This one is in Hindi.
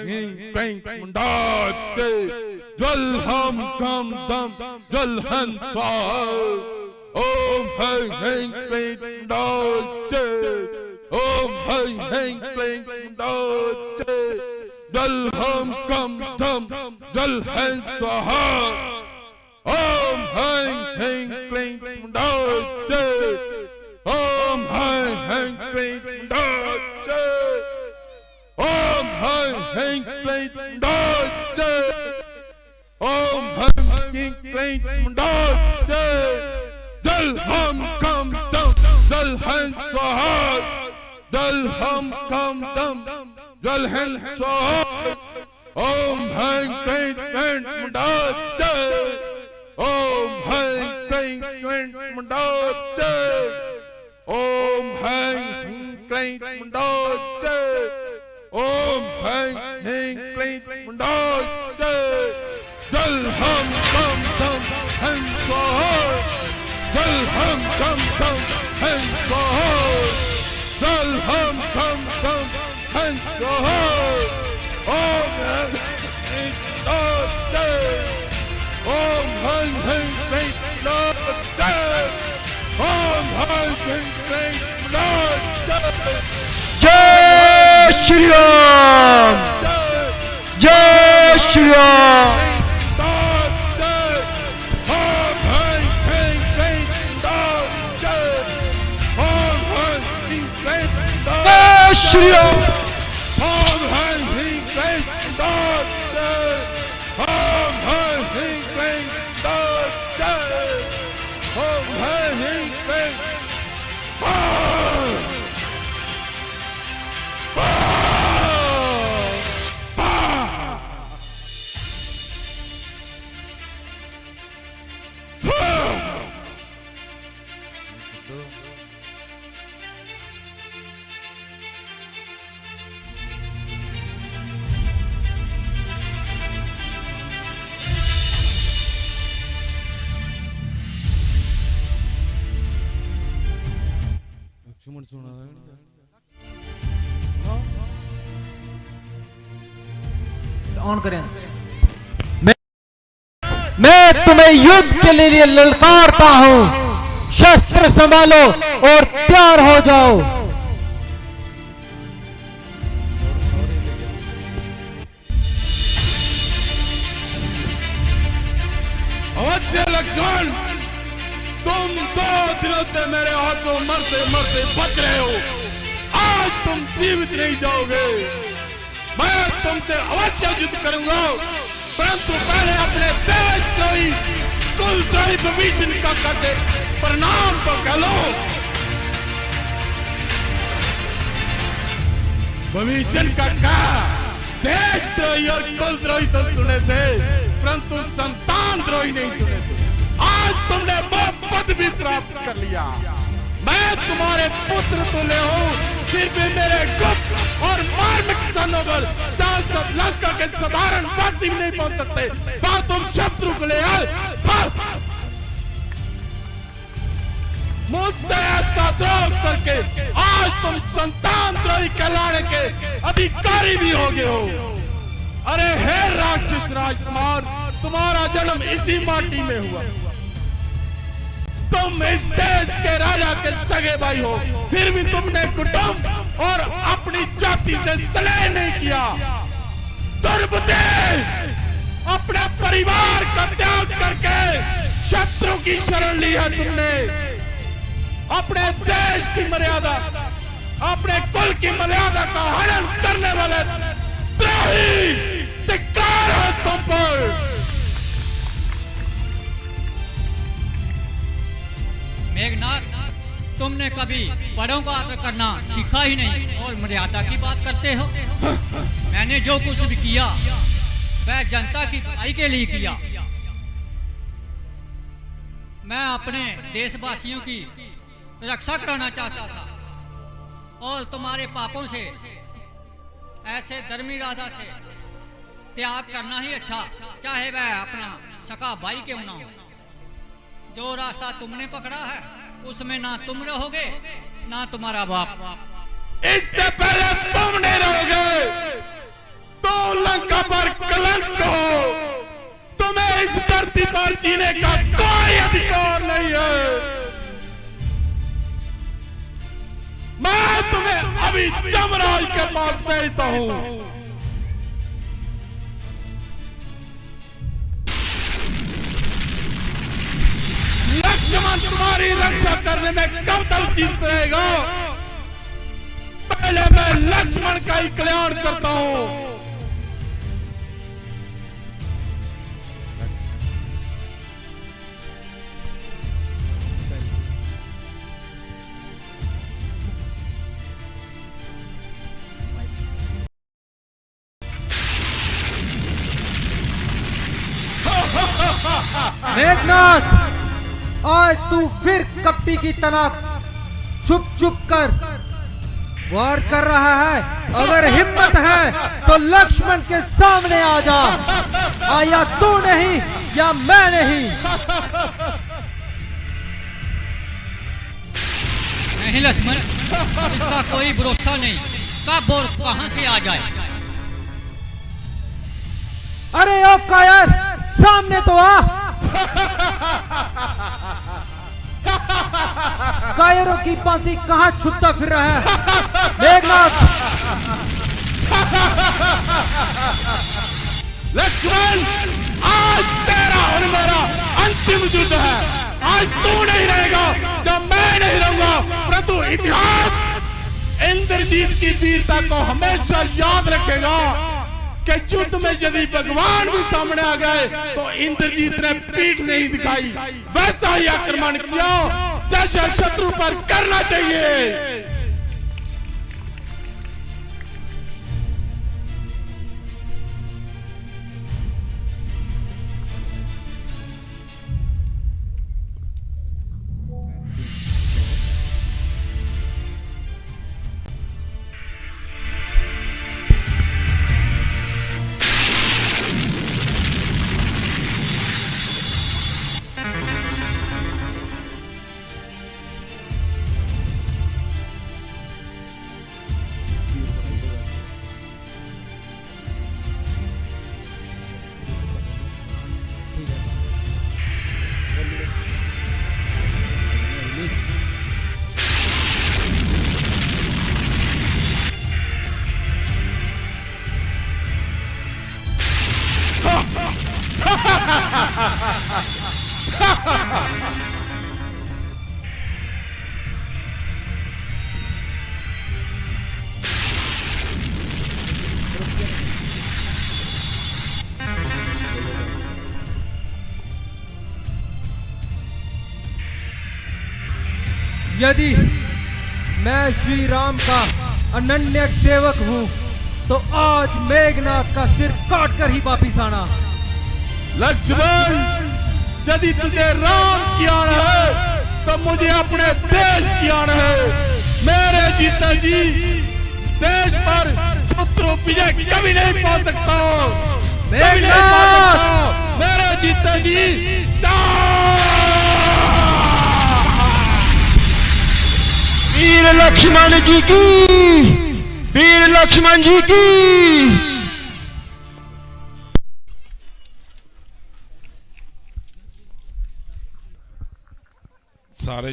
हिं क्लीं मुंडाचे ज्वल हम कम दम ज्वल हं स्वाहा ओम हैं हिं क्लीं मुंडाचे ओम हैं हिं क्लीं मुंडाचे ज्वल हम कम दम ज्वल हं स्वाहा ओम हैं हिं क्लीं मुंडाचे ओम हैं हिं क्लीं मुंडाचे ओम हैं हिं क्लीं मुंडाचे ओम हैं हिं क्लीं मुंडाचे जल हम कम दम जल हैं स्वाहा जल हम कम दम जल हैं स्वाहा ओम हैं क्लीं मुंडाचे ओम हैं क्लीं मुंडाचे ओम हैं क्लीं मुंडाचे ओम हैं क्लीं मुंडाचे जल हम कम दम हैं स्वाहा जल हम कम दम हैं स्वाहा जल हम कम दम हैं स्वाहा ओम हैं मुंडाचे ओम हैं क्लीं मुंडाचे ओम हैं क्लीं मुंडाचे जय श्री राम जय श्री राम श्री राम लक्ष्मण सुना ऑन करें। मैं तुम्हें युद्ध के लिए ललकारता हूं, शस्त्र संभालो और तैयार हो जाओ। अवश्य लक्ष्मण, तुम 2 दिनों से मेरे हाथों मरते मरते बच रहे हो। आज तुम जीवित नहीं जाओगे। मैं तुमसे अवश्य युद्ध करूंगा, परंतु पहले अपने देशद्रोही कुलद्रोही विभीषण का करते प्रणाम तो कह लो। विभीषण का क्या देशद्रोही और कुलद्रोही तो सुने थे, परंतु संतान द्रोही नहीं सुने थे। आज तुमने वो पद भी प्राप्त कर लिया। मैं तुम्हारे पुत्र तुल्य हूँ, फिर भी मेरे गुप्त और मार्मिक स्थानों पर जहाँ सब लंका के साधारण वासी भी नहीं पहुंच सकते, वहां तुम शत्रु को ले आए। मुझसे ऐसा द्रोह करके आज तुम संतान द्रोही कहलाने के अधिकारी भी हो गए हो। अरे हे राक्षस राजकुमार, तुम्हारा जन्म इसी माटी में हुआ। तुम इस देश के राजा के सगे भाई हो, फिर भी तुमने कुटुंब और अपनी जाति से स्नेह नहीं किया। दुर्बुद्धे, अपने परिवार का त्याग करके शत्रु की शरण ली है तुमने। अपने देश की मर्यादा, अपने कुल की मर्यादा का हनन करने वाले द्रोही, धिक्कार है तुम पर। मेघनाथ, तुमने कभी बड़ों का आदर करना सीखा ही नहीं और मर्यादा की बात करते हो। मैंने जो कुछ भी किया वह जनता की भलाई के लिए किया। मैं अपने देशवासियों की रक्षा कराना चाहता था और तुम्हारे पापों से, ऐसे धर्मी राजा से त्याग करना ही अच्छा, चाहे वह अपना सका भाई क्यों ना हो। जो रास्ता तुमने पकड़ा है उसमें ना तुम रहोगे ना तुम्हारा बाप। इससे पहले तुम नहीं रहोगे तो कलंक हो। तुम्हें इस धरती पर जीने का कोई अधिकार नहीं है। मैं तुम्हें अभी जमराज के पास भेजता हूं। लक्ष्मण तुम्हारी रक्षा करने में कब तक जीत रहेगा? पहले मैं लक्ष्मण का ही कल्याण करता हूं। मेघनाथ, आज तू फिर कपटी की तरह छुप छुप कर वार कर रहा है। अगर हिम्मत है तो लक्ष्मण के सामने आ जा। या तू नहीं या मैं नहीं। नहीं लक्ष्मण, इसका कोई भरोसा नहीं, कब और कहां से आ जाए। अरे ओ कायर, सामने तो आ। कायरों की भांति कहां छुपता फिर रहा है मेघनाथ? लक्ष्मण, आज तेरा और मेरा अंतिम युद्ध है। आज तू नहीं रहेगा जब मैं नहीं रहूंगा, परंतु इतिहास इंद्रजीत की वीरता को हमेशा याद रखेगा कि युद्ध में यदि भगवान भी सामने आ गए तो इंद्रजीत ने पीठ नहीं दिखाई, वैसा ही आक्रमण किया जैसा शत्रु पर करना चाहिए। यदि मैं श्री राम का अनन्य सेवक हूँ तो आज मेघनाथ का सिर काट कर ही वापिस आना। लक्ष्मण, यदि तुझे राम की आन है तो मुझे अपने देश की आन है। मेरे जीता जी देश पर शत्रु विजय कभी नहीं पा सकता, कभी नहीं पा सकता। मेरे जीता जी वीर लक्ष्मण जी की, वीर लक्ष्मण जी की। सारे